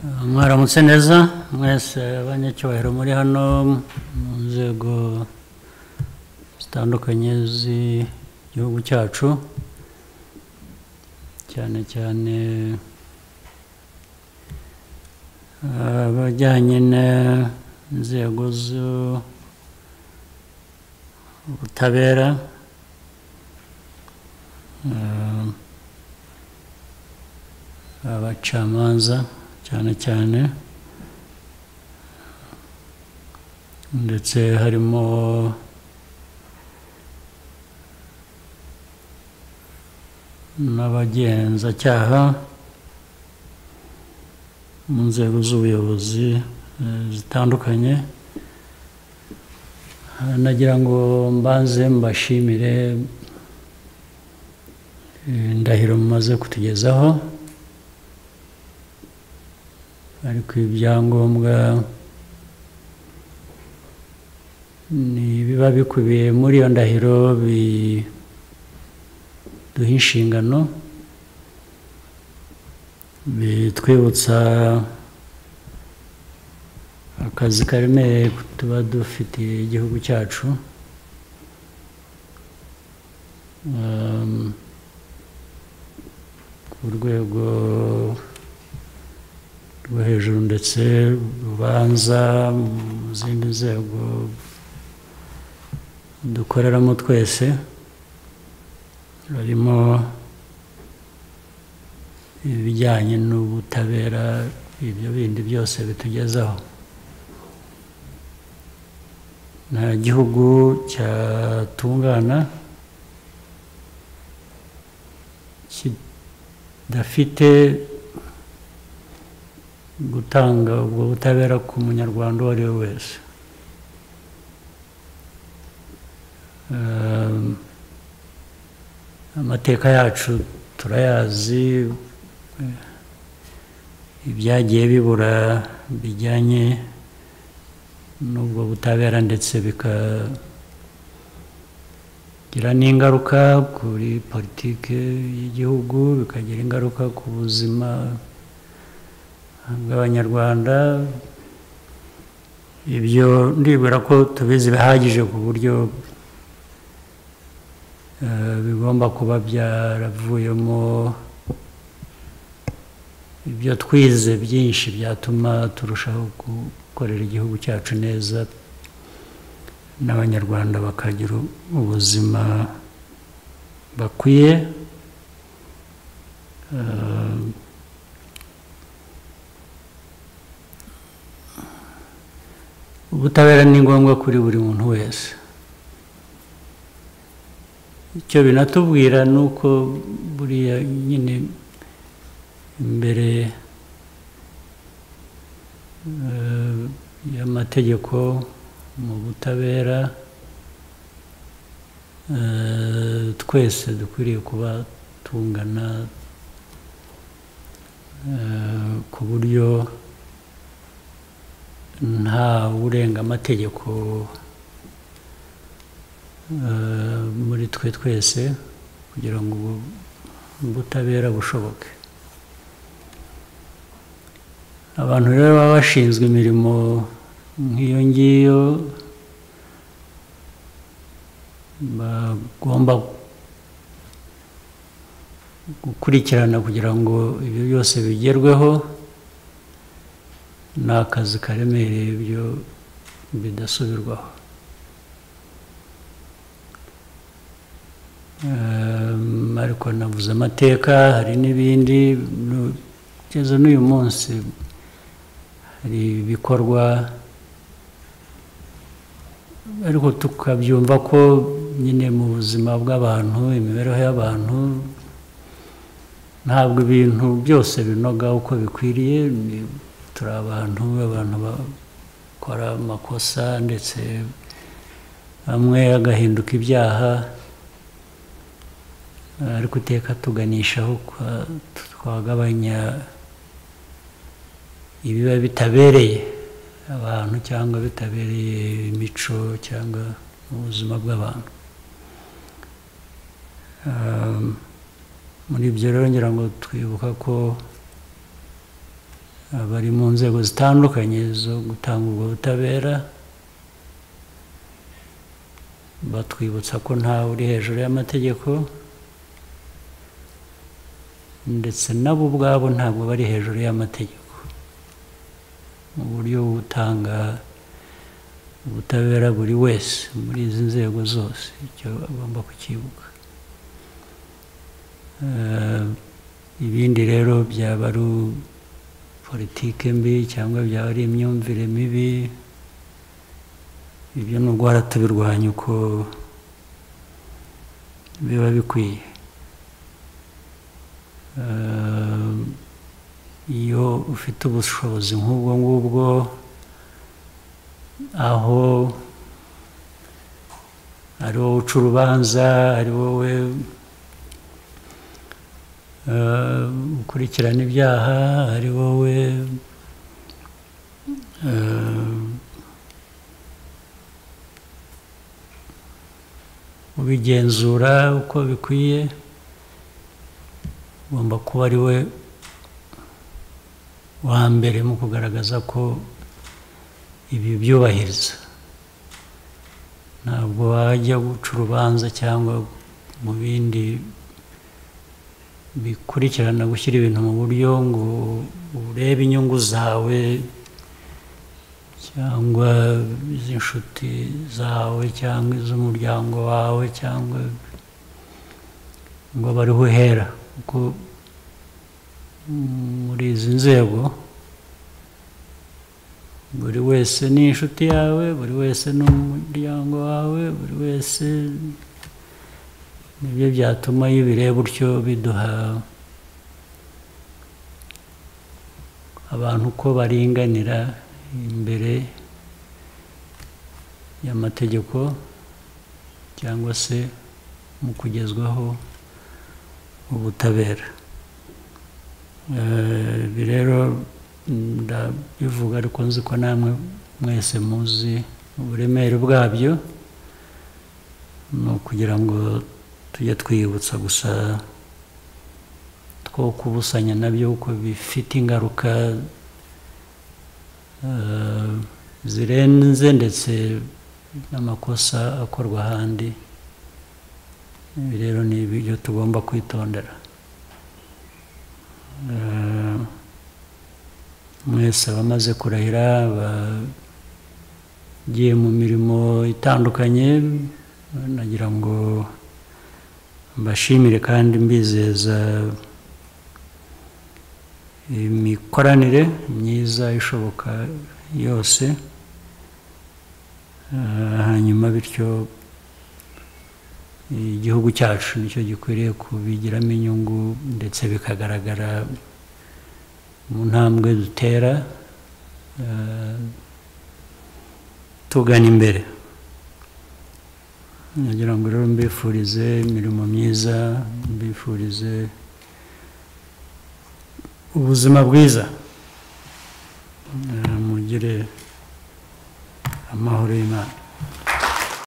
mwaramutse neza mwese abanyacyubahiro muri hano mu nzego zitandukanye z'igihugu cyacu, cyane cyane abajyanye n'inzego z'ubutabera, abacamanza cyane cyane, ndetse harimo n'abagenzacyaha mu nzego z'ubuyobozi zitandukanye. Nagira ngo mbanze mbashimire indahiro mumaze kutugezaho, ariko ibyangombwa biba bikubiye muri iyo ndahiro biduha inshingano, bitwibutsa akazi karemereye tuba dufitiye igihugu cyacu, ku rwego rwo hejuru ndetse rubanza mu zindi nzego dukoreramo twese, harimo ibijyanye n'ubutabera, ibyo bindi byose bitugezaho. Nta gihugu cyatungana kidafite gutanga ubwo butabera ku munyarwanda uwo ari we wese. Amateka yacu turayazi, ibyagiye bibura bijyanye n'ubwo butabera, ndetse bikagira n'ingaruka kuri politiki y'igihugu, bikagira ingaruka ku buzima bw'abanyarwanda. Ibyo ndibwira ko tubizi bihagije ku buryo bigomba kuba byaravuyemo ibyo twize byinshi byatuma turushaho gukorera igihugu cyacu neza, n'abanyarwanda bakagira ubuzima bakwiye. Ubutabera ni ngombwa kuri buri muntu wese. Icyo binatubwira ni uko buriya nyine imbere y'amategeko mu butabera twese dukwiriye kuba tungana, ku buryo nta urenga amategeko muri twe twese, kugira ngo ubutabera bushoboke. Abantu rero baba bashinzwe imirimo nk'iyo ngiyo bagomba gukurikirana kugira ngo ibyo byose bigerweho. Ni akazi karemereye, ibyo bidasubirwaho. Ariko navuze amateka, hari n'ibindi. Kugeza n'uyu munsi hari ibikorwa, ariko tukabyumva ko nyine mu buzima bw'abantu, imibereho y'abantu, ntabwo ibintu byose binoga uko bikwiriye. Turi abantu bakora amakosa, ndetse bamwe agahinduka ibyaha, ariko iteka tuganishaho twagabanya ibiba bitabereye abantu, cyangwa bitabereye imico, cyangwa mu buzima bw'abantu. Muri ibyo rero ngira ngo twibuka ko abari mu nzego zitandukanye zo gutanga ubwo butabera batwibutsa ko ntawe uri hejuru y'amategeko, ndetse nabo ubwabo ntabwo bari hejuru y'amategeko mu buryo butanga ubutabera buri wese muri izi nzego zose. Icyo agomba kukibuka. Ibindi rero byaba ari politike mbi cyangwa byaba ari imyumvire mibi, ibyo ni uguhora tubirwanya uko biba bikwiye. Iyo ufite ubushobozi nk'ubwo ngubwo, aho ari wowe uca urubanza, ari wowe ukurikirana ibyaha, ari wowe ubigenzura uko bikwiye, ugomba kuba ari we wa mbere mu kugaragaza ko ibi byubahiriza. Ntabwo wajya guca urubanza cyangwa mu bindi bikurikirana gushyira ibintu mu buryo ngo urebe inyungu zawe cyangwa iz'inshuti zawe cyangwa iz'umuryango wawe, cyangwa ngo bariho uhera. Kuko muri izi nzego buri wese ni inshuti yawe, buri wese ni umuryango wawe, buri wese. Nibyo byatuma iyo ubireba utyo biduha abantu ko baringanira imbere y'amategeko cyangwa se mu kugezwaho ubutabera. Ibi rero ndabivuga ariko nzi ko namwe mwese muzi uburemere bwabyo. Ni ukugira ngo tujye twiyibutsa gusa two kubusanya nabyo kuko bifite ingaruka zirenze, ndetse n'amakosa akorwa ahandi. Ibi rero ni ibyo tugomba kwitondera. Mwese abamaze kurahira, bagiye mu mirimo itandukanye, nagira ngo mbashimire kandi mbizeza imikoranire myiza ishoboka yose, hanyuma bityo igihugu cyacu nicyo gikwiriye kubigiramo inyungu, ndetse bikagaragara mu ntambwe dutera tugana imbere. Nagira ngo rero mbifurize imirimo myiza, mbifurize ubuzima bwiza, mugire amahoro y'Imana.